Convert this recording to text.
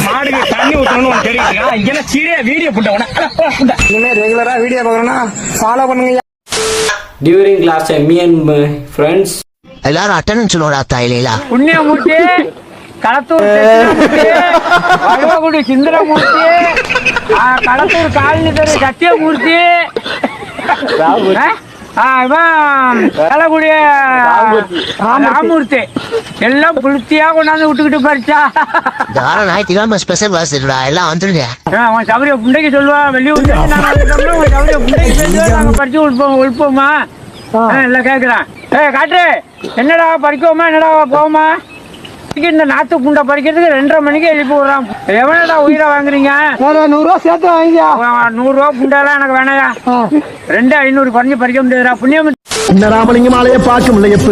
மாடுக்கு தண்ணி ஊற்றணும்னு தெரியுங்க. இங்கெல்லாம் சீரியா வீடியோ போட்டவன ரெகுலரா வீடியோ பாக்குறேன்னா ஃபாலோ பண்ணுங்க. During class time, me and my friends. எல்லாரும் அட்டெண்டன்ஸ் நோடாத்தா இல்லையா? புண்ணியமூர்த்தி, களத்தூர் வடுவகுடி சுந்தரமூர்த்தி, களத்தூர் காலனி தெரு சத்தியமூர்த்தி, கலகுடி ராமூர்த்தி எல்லாம் புளுத்தியா கொண்டாந்து விட்டுக்கிட்டு பறிச்சா. ஞாயிற்றுக்கிழமை ஸ்பெஷல் கிளாஸ் இருக்குடா, எல்லாம் வந்துருங்க. அவன் சபரிய புண்டைக்கு சொல்லுவா, வெளியூர் சபரிய புண்டைக்கு சொல்லுவா, நாங்க பறிச்சு உழுப்போமா எல்லாம் கேட்குறான். காட்டு என்னடா பறிக்கோமா, என்னடா போவோமா? இந்த நாத்து புண்டை பறிக்கிறதுக்கு 2:30 மணிக்கு எழுப்பி விடுறான். எவனடா உயிரை வாங்குறீங்க? 100 சேர்த்து வாங்கியா? 100 புண்டெல்லாம் எனக்கு வேணையா. 2500 குறைஞ்சி பறிக்க முடியாதுடா. புண்ணியம் இந்த ராமலிங்க மாலையை பார்க்க முடியல.